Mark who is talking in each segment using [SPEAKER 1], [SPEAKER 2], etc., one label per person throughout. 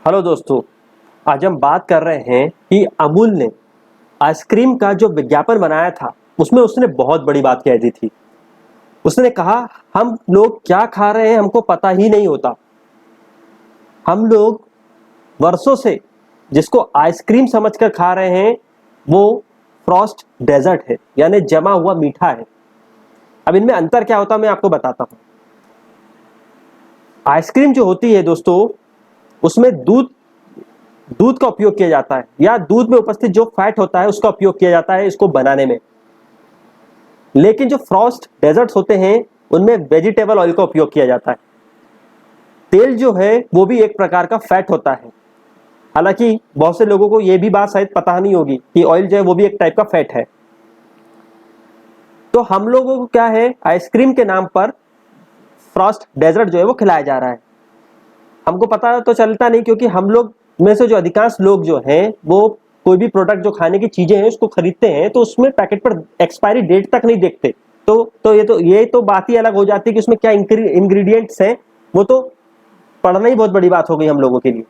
[SPEAKER 1] Hello दोस्तों, आज हम बात कर रहे हैं कि अमूल ने आइसक्रीम का जो विज्ञापन बनाया था उसमें उसने बहुत बड़ी बात कह दी थी। उसने कहा हम लोग क्या खा रहे हैं हमको पता ही नहीं होता। हम लोग वर्षों से जिसको आइसक्रीम समझकर खा रहे हैं वो फ्रॉस्ट डेजर्ट है, यानी जमा हुआ मीठा है। अब इनमें अंतर क्या होता है मैं आपको बताता हूँ। आइसक्रीम जो होती है दोस्तों, उसमें दूध दूध का उपयोग किया जाता है या दूध में उपस्थित जो फैट होता है उसका उपयोग किया जाता है इसको बनाने में। लेकिन जो फ्रॉस्ट डेजर्ट्स होते हैं उनमें वेजिटेबल ऑयल का उपयोग किया जाता है। तेल जो है वो भी एक प्रकार का फैट होता है। हालांकि बहुत से लोगों को यह भी बात शायद पता नहीं होगी कि ऑयल जो है वो भी एक टाइप का फैट है। तो हम लोगों को क्या है, आइसक्रीम के नाम पर फ्रॉस्ट डेजर्ट जो है वो खिलाया जा रहा है। हमको पता तो चलता नहीं, क्योंकि हम लोग में से जो अधिकांश लोग जो हैं वो कोई भी प्रोडक्ट जो खाने की चीजें हैं उसको खरीदते हैं तो उसमें पैकेट पर एक्सपायरी डेट तक नहीं देखते। ये तो बात ही अलग हो जाती है कि उसमें क्या इंग्रेडिएंट्स हैं, वो तो पढ़ना ही बहुत बड़ी बात हो गई हम लोगों के लिए।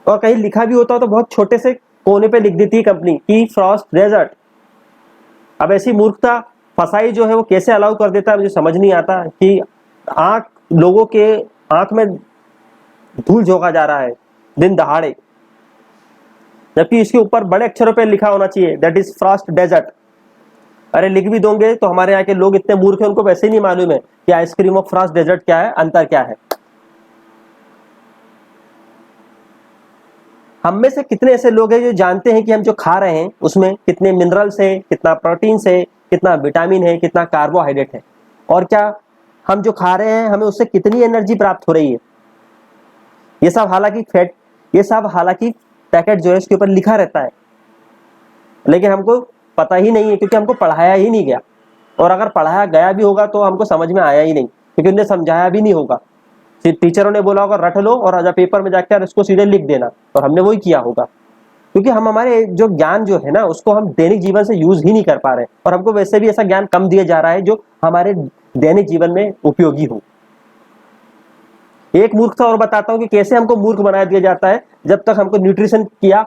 [SPEAKER 1] और कहीं लिखा भी होता हो तो बहुत छोटे से कोने पे लिख देती है कंपनी की फ्रॉस्ट डेजर्ट। अब ऐसी मूर्खता फसाई जो है वो कैसे अलाउ कर देता है मुझे समझ नहीं आता कि लोगों के आंख में धूल झोंका जा रहा है दिन दहाड़े, जबकि इसके ऊपर बड़े अक्षरों पे लिखा होना चाहिए दैट इज फ्रॉस्ट डेजर्ट। अरे लिख भी दोगे तो हमारे यहाँ के लोग इतने मूर्ख हैं, उनको वैसे ही नहीं मालूम है कि आइसक्रीम और फ्रॉस्ट डेजर्ट क्या है, अंतर क्या है। हम में से कितने ऐसे लोग हैं जो जानते हैं कि हम जो खा रहे हैं उसमें कितने मिनरल्स है, कितना प्रोटीन है, कितना विटामिन है, कितना कार्बोहाइड्रेट है, और क्या हम जो खा रहे हैं हमें उससे कितनी एनर्जी प्राप्त हो रही है। ये सब हालांकि पैकेट जो है उसके ऊपर लिखा रहता है, लेकिन हमको पता ही नहीं है क्योंकि हमको पढ़ाया ही नहीं गया। और अगर पढ़ाया गया भी होगा तो हमको समझ में आया ही नहीं, क्योंकि उन्हें समझाया भी नहीं होगा। सिर्फ टीचरों ने बोला होगा रट लो और आजा पेपर में जाकर इसको सीधे लिख देना, और हमने वही किया होगा। क्योंकि हम हमारे जो ज्ञान जो है ना उसको हम दैनिक जीवन से यूज ही नहीं कर पा रहे, और हमको वैसे भी ऐसा ज्ञान कम दिया जा रहा है जो हमारे दैनिक जीवन में उपयोगी हो। एक मूर्खता और बताता हूं कि कैसे हमको मूर्ख बना दिया जाता है। जब तक हमको न्यूट्रिशन किया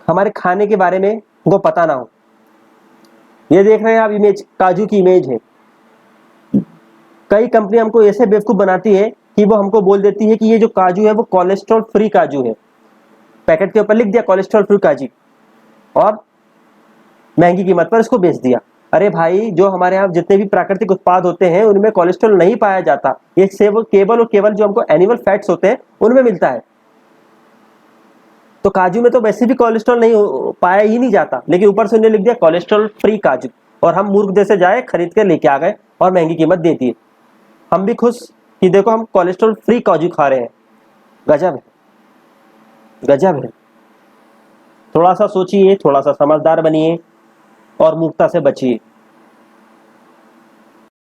[SPEAKER 1] हमारे खाने के बारे में हमको पता ना हो। ये देख रहे हैं आप इमेज, काजू की इमेज है। कई कंपनी हमको ऐसे बेवकूफ बनाती है कि वो हमको बोल देती है कि ये जो काजू है वो कोलेस्ट्रॉल फ्री काजू है। पैकेट के ऊपर लिख दिया कोलेस्ट्रॉल फ्री काजू, और महंगी कीमत पर इसको बेच दिया। अरे भाई, जो हमारे यहाँ जितने भी प्राकृतिक उत्पाद होते हैं उनमें कोलेस्ट्रॉल नहीं पाया जाता। ये केवल और केवल जो हमको एनिमल फैट्स होते हैं उनमें मिलता है। तो काजू में तो वैसे भी कोलेस्ट्रॉल नहीं पाया ही नहीं जाता, लेकिन ऊपर से उन्होंने लिख दिया कोलेस्ट्रॉल फ्री काजू, और हम मूर्ख जैसे जाए खरीद के लेके आ गए और महंगी कीमत दे दी। हम भी खुश कि देखो हम कोलेस्ट्रॉल फ्री काजू खा रहे हैं। गजब है, गजब है। थोड़ा सा सोचिए, थोड़ा सा समझदार बनिए और मूर्खता से बचिए।